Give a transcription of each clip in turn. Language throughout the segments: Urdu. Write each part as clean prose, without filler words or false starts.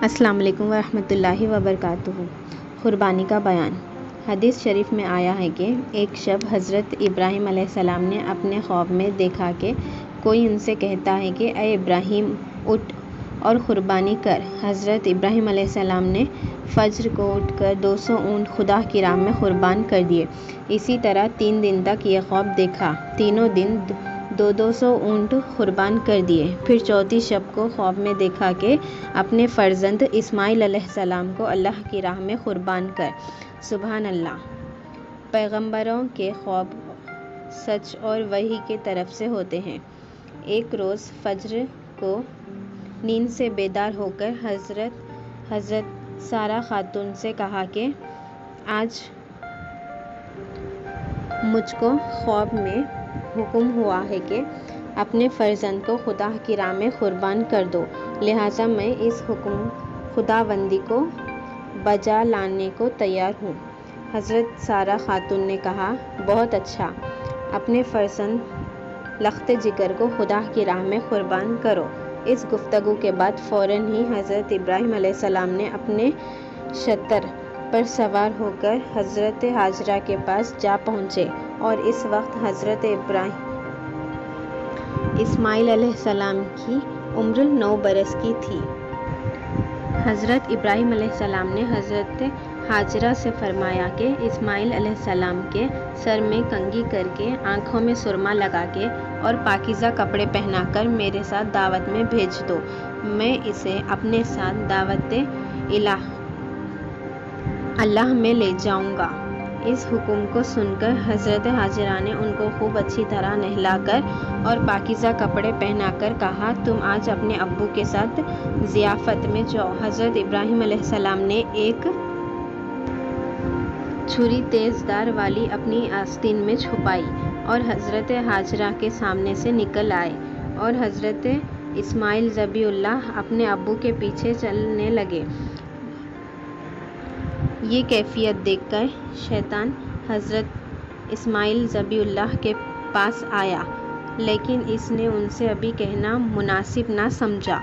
السلام علیکم ورحمۃ اللہ وبرکاتہ۔ قربانی کا بیان۔ حدیث شریف میں آیا ہے کہ ایک شب حضرت ابراہیم علیہ السلام نے اپنے خواب میں دیکھا کہ کوئی ان سے کہتا ہے کہ اے ابراہیم اٹھ اور قربانی کر۔ حضرت ابراہیم علیہ السلام نے فجر کو اٹھ کر 200 اونٹ خدا کی راہ میں قربان کر دیے۔ اسی طرح 3 دن تک یہ خواب دیکھا، تینوں دن 200 اونٹ قربان کر دیے۔ پھر چوتھی شب کو خواب میں دیکھا کہ اپنے فرزند اسماعیل علیہ السلام کو اللہ کی راہ میں قربان کر۔ سبحان اللہ! پیغمبروں کے خواب سچ اور وحی کی طرف سے ہوتے ہیں۔ ایک روز فجر کو نیند سے بیدار ہو کر حضرت سارہ خاتون سے کہا کہ آج مجھ کو خواب میں حکم ہوا ہے کہ اپنے فرزند کو خدا کی راہ میں قربان کر دو، لہٰذا میں اس حکم خداوندی کو بجا لانے کو تیار ہوں۔ حضرت سارہ خاتون نے کہا، بہت اچھا، اپنے فرزند لخت جگر کو خدا کی راہ میں قربان کرو۔ اس گفتگو کے بعد فوراً ہی حضرت ابراہیم علیہ السلام نے اپنے شتر پر سوار ہو کر حضرت ہاجرہ کے پاس جا پہنچے، اور اس وقت حضرت اسماعیل علیہ السلام کی عمر 9 برس کی تھی۔ حضرت ابراہیم علیہ السلام نے حضرت ہاجرہ سے فرمایا کہ اسماعیل علیہ السلام کے سر میں کنگھی کر کے، آنکھوں میں سرما لگا کے اور پاکیزہ کپڑے پہنا کر میرے ساتھ دعوت میں بھیج دو، میں اسے اپنے ساتھ دعوت اللہ میں لے جاؤں گا۔ اس حکم کو سن کر حضرت ہاجرہ نے ان کو خوب اچھی طرح نہلا کر اور پاکیزہ کپڑے پہنا کر کہا، تم آج اپنے ابو کے ساتھ ضیافت میں جاؤ۔ حضرت ابراہیم علیہ السلام نے ایک چھری تیز دھار والی اپنی آستین میں چھپائی اور حضرت ہاجرہ کے سامنے سے نکل آئے، اور حضرت اسماعیل ذبیح اللہ اپنے ابو کے پیچھے چلنے لگے۔ یہ کیفیت دیکھ کر شیطان حضرت اسماعیل ذبیح اللہ کے پاس آیا، لیکن اس نے ان سے ابھی کہنا مناسب نہ سمجھا،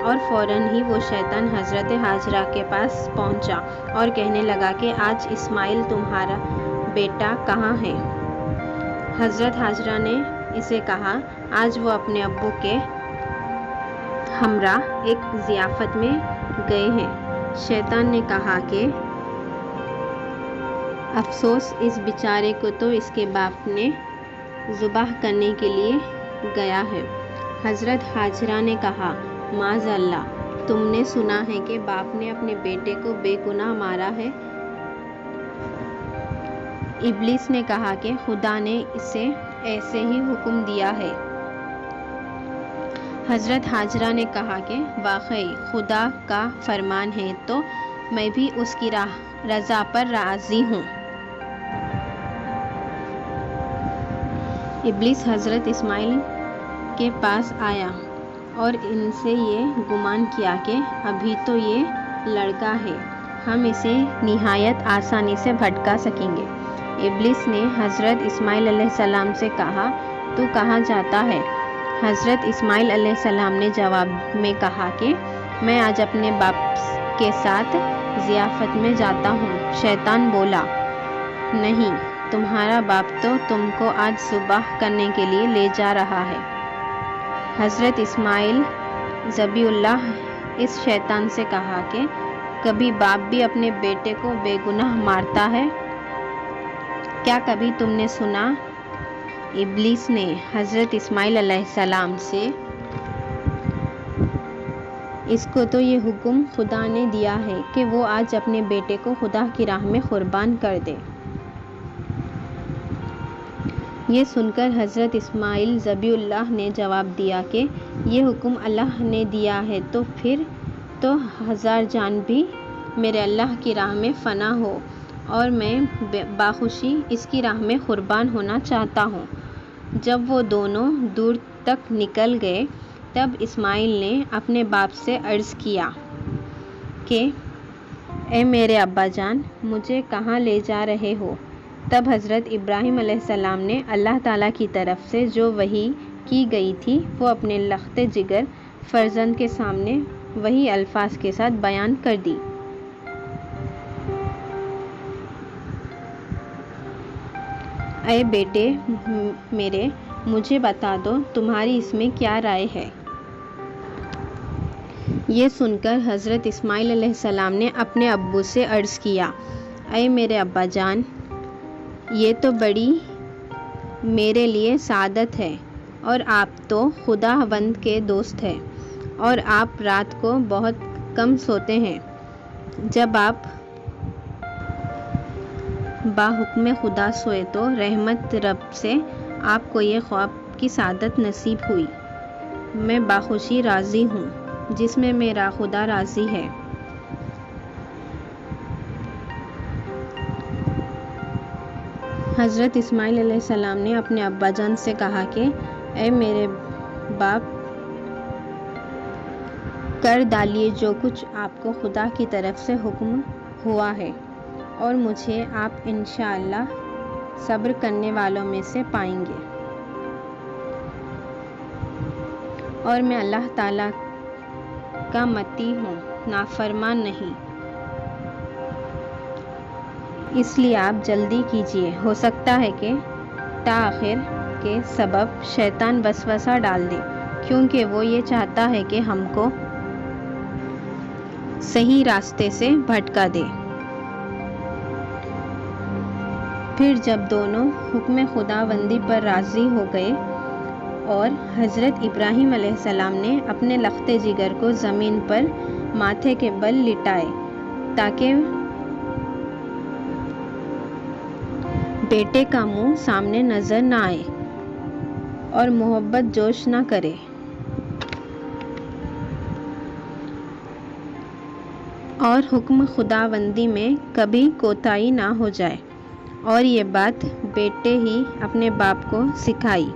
اور فوراً ہی وہ شیطان حضرت ہاجرہ کے پاس پہنچا اور کہنے لگا کہ آج اسماعیل تمہارا بیٹا کہاں ہے؟ حضرت ہاجرہ نے اسے کہا، آج وہ اپنے ابو کے ہمراہ ایک ضیافت میں گئے ہیں۔ شیطان نے کہا کہ افسوس، اس بیچارے کو تو اس کے باپ نے ذبح کرنے کے لیے گیا ہے۔ حضرت ہاجرہ نے کہا، معاذ اللہ، تم نے سنا ہے کہ باپ نے اپنے بیٹے کو بے گناہ مارا ہے؟ ابلیس نے کہا کہ خدا نے اسے ایسے ہی حکم دیا ہے۔ حضرت ہاجرہ نے کہا کہ واقعی خدا کا فرمان ہے تو میں بھی اس کی رضا پر راضی ہوں۔ ابلیس حضرت اسماعیل کے پاس آیا اور ان سے یہ گمان کیا کہ ابھی تو یہ لڑکا ہے، ہم اسے نہایت آسانی سے بھٹکا سکیں گے۔ ابلیس نے حضرت اسماعیل علیہ السلام سے کہا، تو کہاں جاتا ہے؟ حضرت اسماعیل علیہ السلام نے جواب میں کہا کہ میں آج اپنے باپ کے ساتھ ضیافت میں جاتا ہوں۔ شیطان بولا، نہیں، تمہارا باپ تو تم کو آج ذبح کرنے کے لیے لے جا رہا ہے۔ حضرت اسماعیل ذبیح اللہ اس شیطان سے کہا کہ کبھی باپ بھی اپنے بیٹے کو بے گناہ مارتا ہے؟ کیا کبھی تم نے سنا؟ ابلیس نے حضرت اسماعیل علیہ السلام سے، اس کو تو یہ حکم خدا نے دیا ہے کہ وہ آج اپنے بیٹے کو خدا کی راہ میں قربان کر دے۔ یہ سن کر حضرت اسماعیل ذبیح اللہ نے جواب دیا کہ یہ حکم اللہ نے دیا ہے تو پھر تو 1000 جان بھی میرے اللہ کی راہ میں فنا ہو، اور میں بخوشی اس کی راہ میں قربان ہونا چاہتا ہوں۔ جب وہ دونوں دور تک نکل گئے تب اسماعیل نے اپنے باپ سے عرض کیا کہ اے میرے ابا جان، مجھے کہاں لے جا رہے ہو؟ تب حضرت ابراہیم علیہ السلام نے اللہ تعالیٰ کی طرف سے جو وحی کی گئی تھی وہ اپنے لخت جگر فرزند کے سامنے وہی الفاظ کے ساتھ بیان کر دی۔ اے بیٹے میرے، مجھے بتا دو تمہاری اس میں کیا رائے ہے؟ یہ سن کر حضرت اسماعیل علیہ السلام نے اپنے ابو سے عرض کیا، اے میرے ابا جان، یہ تو بڑی میرے لیے سعادت ہے، اور آپ تو خداوند کے دوست ہیں، اور آپ رات کو بہت کم سوتے ہیں۔ جب آپ باحکم خدا سوئے تو رحمت رب سے آپ کو یہ خواب کی سعادت نصیب ہوئی۔ میں بخوشی راضی ہوں جس میں میرا خدا راضی ہے۔ حضرت اسماعیل علیہ السلام نے اپنے ابا جان سے کہا کہ اے میرے باپ، کر ڈالیے جو کچھ آپ کو خدا کی طرف سے حکم ہوا ہے، اور مجھے آپ انشاءاللہ صبر کرنے والوں میں سے پائیں گے، اور میں اللہ تعالیٰ کا مطیع ہوں، نافرمان نہیں۔ اس لیے آپ جلدی کیجیے، ہو سکتا ہے کہ تاخیر کے سبب شیطان وسوسہ ڈال دے، کیونکہ وہ یہ چاہتا ہے کہ ہم کو صحیح راستے سے بھٹکا دے۔ پھر جب دونوں حکم خداوندی پر راضی ہو گئے اور حضرت ابراہیم علیہ السلام نے اپنے لخت جگر کو زمین پر ماتھے کے بل لٹائے تاکہ بیٹے کا منہ سامنے نظر نہ آئے اور محبت جوش نہ کرے، اور حکم خداوندی میں کبھی کوتاہی نہ ہو جائے، اور یہ بات بیٹے ہی اپنے باپ کو سکھائی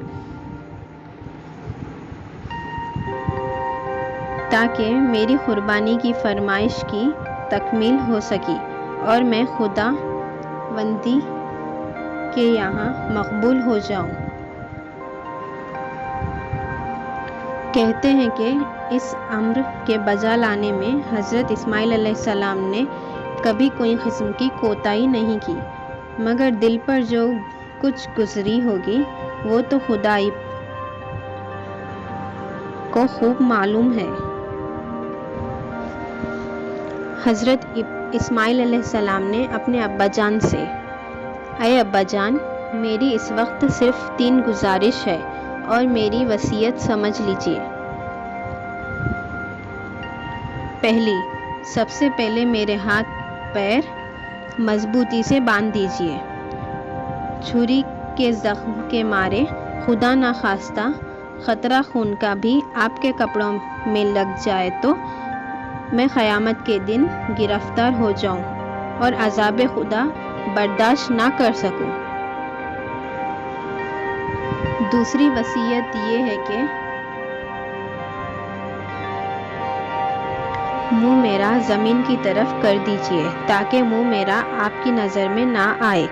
تاکہ میری قربانی کی فرمائش کی تکمیل ہو سکی اور میں خداوندی کے یہاں مقبول ہو جاؤں۔ کہتے ہیں کہ اس امر کے بجا لانے میں حضرت اسماعیل علیہ السلام نے کبھی کوئی قسم کی کوتاہی نہیں کی، مگر دل پر جو کچھ گزری ہوگی وہ تو خدا ہی کو خوب معلوم ہے۔ حضرت اسماعیل علیہ السلام نے اپنے ابا جان سے، اے ابا جان، میری اس وقت صرف 3 گزارش ہے اور میری وصیت سمجھ لیجیے۔ پہلی، سب سے پہلے میرے ہاتھ پیر مضبوطی سے باندھ دیجیے۔ چھری کے زخم کے مارے خدا نخواستہ قطرہ خون کا بھی آپ کے کپڑوں میں لگ جائے تو میں قیامت کے دن گرفتار ہو جاؤں اور عذاب خدا برداشت نہ کر سکوں۔ دوسری وصیت یہ ہے کہ منہ میرا زمین کی طرف کر دیجیے تاکہ منہ میرا آپ کی نظر میں نہ آئے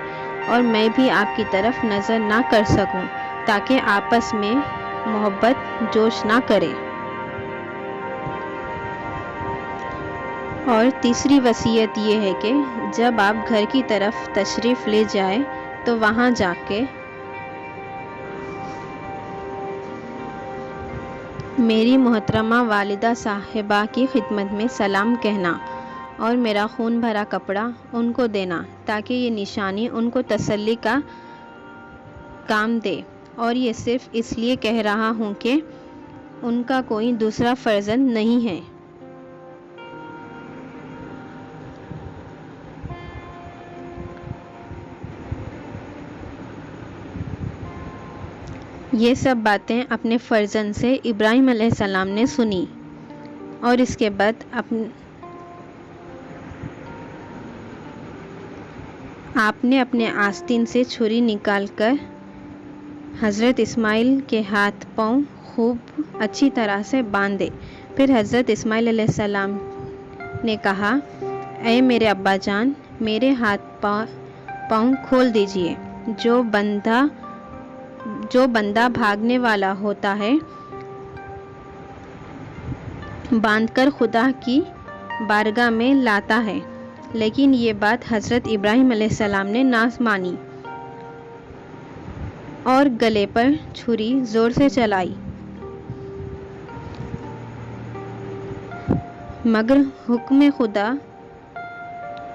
اور میں بھی آپ کی طرف نظر نہ کر سکوں، تاکہ آپس میں محبت جوش نہ کرے۔ اور تیسری وصیت یہ ہے کہ جب آپ گھر کی طرف تشریف لے جائیں تو وہاں جا کے میری محترمہ والدہ صاحبہ کی خدمت میں سلام کہنا اور میرا خون بھرا کپڑا ان کو دینا تاکہ یہ نشانی ان کو تسلی کا کام دے، اور یہ صرف اس لیے کہہ رہا ہوں کہ ان کا کوئی دوسرا فرزند نہیں ہے۔ یہ سب باتیں اپنے فرزند سے ابراہیم علیہ السلام نے سنی، اور اس کے بعد آپ نے اپنے آستین سے چھری نکال کر حضرت اسماعیل کے ہاتھ پاؤں خوب اچھی طرح سے باندھے۔ پھر حضرت اسماعیل علیہ السلام نے کہا، اے میرے ابا جان، میرے ہاتھ پاؤں کھول دیجیے۔ جو بندہ بھاگنے والا ہوتا ہے باندھ کر خدا کی بارگاہ میں لاتا ہے، لیکن یہ بات حضرت ابراہیم علیہ السلام نے نہ مانی اور گلے پر چھری زور سے چلائی، مگر حکم خدا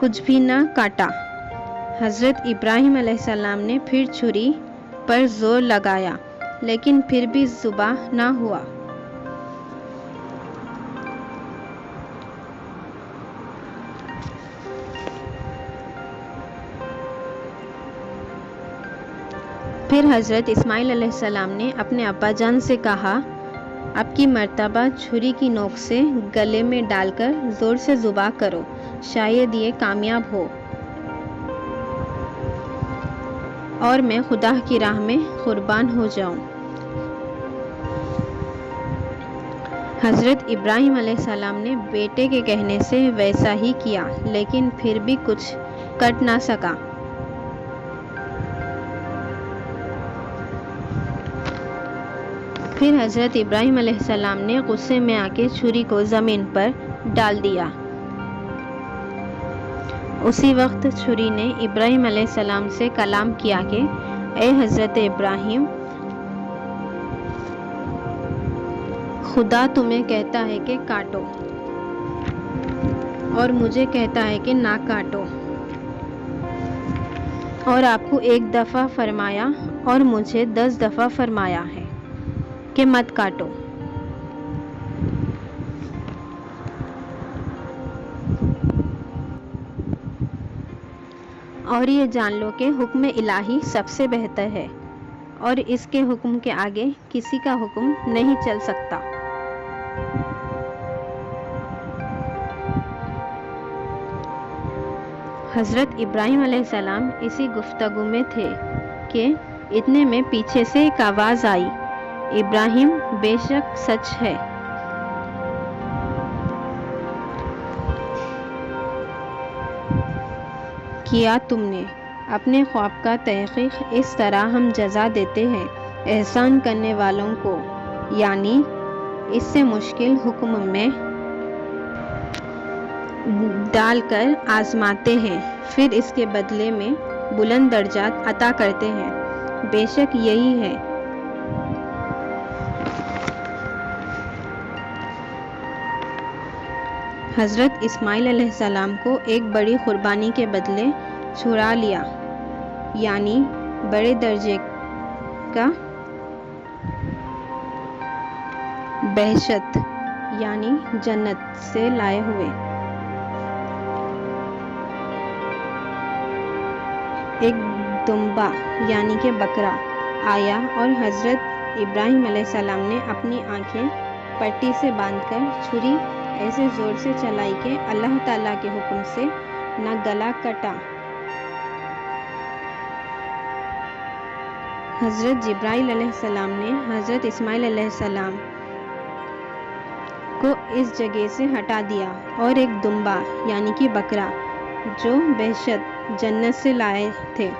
کچھ بھی نہ کاٹا۔ حضرت ابراہیم علیہ السلام نے پھر چھری پر زور لگایا، لیکن پھر بھی ذبح نہ ہوا۔ پھر حضرت اسماعیل علیہ السلام نے اپنے ابا جان سے کہا، اب کی مرتبہ چھری کی نوک سے گلے میں ڈال کر زور سے ذبح کرو، شاید یہ کامیاب ہو اور میں خدا کی راہ میں قربان ہو جاؤں۔ حضرت ابراہیم علیہ السلام نے بیٹے کے کہنے سے ویسا ہی کیا، لیکن پھر بھی کچھ کٹ نہ سکا۔ پھر حضرت ابراہیم علیہ السلام نے غصے میں آ کے چھری کو زمین پر ڈال دیا۔ اسی وقت چھری نے ابراہیم علیہ السلام سے کلام کیا کہ اے حضرت ابراہیم، خدا تمہیں کہتا ہے کہ کاٹو اور مجھے کہتا ہے کہ نہ کاٹو، اور آپ کو 1 دفعہ فرمایا اور مجھے 10 دفعہ فرمایا ہے کہ مت کاٹو۔ اور یہ جان لو کہ حکم الہی سب سے بہتر ہے، اور اس کے حکم کے آگے کسی کا حکم نہیں چل سکتا۔ حضرت ابراہیم علیہ السلام اسی گفتگو میں تھے کہ اتنے میں پیچھے سے ایک آواز آئی، ابراہیم بے شک سچ ہے، کیا تم نے اپنے خواب کا تحقیق، اس طرح ہم جزا دیتے ہیں احسان کرنے والوں کو، یعنی اس سے مشکل حکم میں ڈال کر آزماتے ہیں، پھر اس کے بدلے میں بلند درجات عطا کرتے ہیں، بے شک یہی ہے۔ حضرت اسماعیل علیہ السلام کو ایک بڑی قربانی کے بدلے چھڑا لیا، یعنی بڑے درجے کا بہشت یعنی جنت سے لائے ہوئے ایک دمبا یعنی کہ بکرا آیا، اور حضرت ابراہیم علیہ السلام نے اپنی آنکھیں پٹی سے باندھ کر چھری ایسے زور سے چلائی کہ اللہ تعالیٰ کے حکم سے نہ گلا کٹا۔ حضرت جبرائیل علیہ السلام نے حضرت اسماعیل علیہ السلام کو اس جگہ سے ہٹا دیا اور ایک دمبا یعنی کہ بکرا جو بہشت جنت سے لائے تھے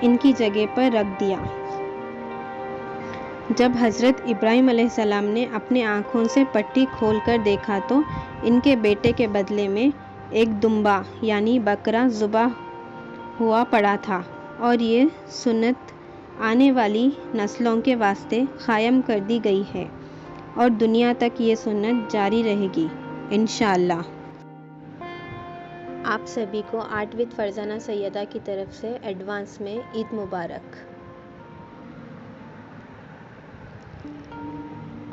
ان کی جگہ پر رکھ دیا۔ جب حضرت ابراہیم علیہ السلام نے اپنی آنکھوں سے پٹی کھول کر دیکھا تو ان کے بیٹے کے بدلے میں ایک دمبا یعنی بکرا ذبح ہوا پڑا تھا، اور یہ سنت آنے والی نسلوں کے واسطے قائم کر دی گئی ہے، اور دنیا تک یہ سنت جاری رہے گی انشاءاللہ۔ آپ سبھی کو آرٹ وتھ فرزانہ سیدہ کی طرف سے ایڈوانس میں عید مبارک۔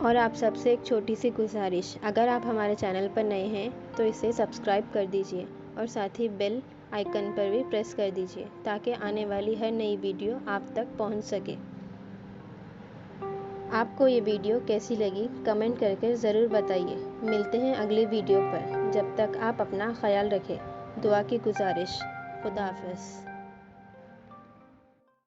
اور آپ سب سے ایک چھوٹی سی گزارش، اگر آپ ہمارے چینل پر نئے ہیں تو اسے سبسکرائب کر دیجئے اور ساتھ ہی بیل آئیکن پر بھی پریس کر دیجئے تاکہ آنے والی ہر نئی ویڈیو آپ تک پہنچ سکے۔ آپ کو یہ ویڈیو کیسی لگی کمنٹ کر کے ضرور بتائیے۔ ملتے ہیں اگلی ویڈیو پر، جب تک آپ اپنا خیال رکھیں۔ دعا کی گزارش۔ خدا حافظ۔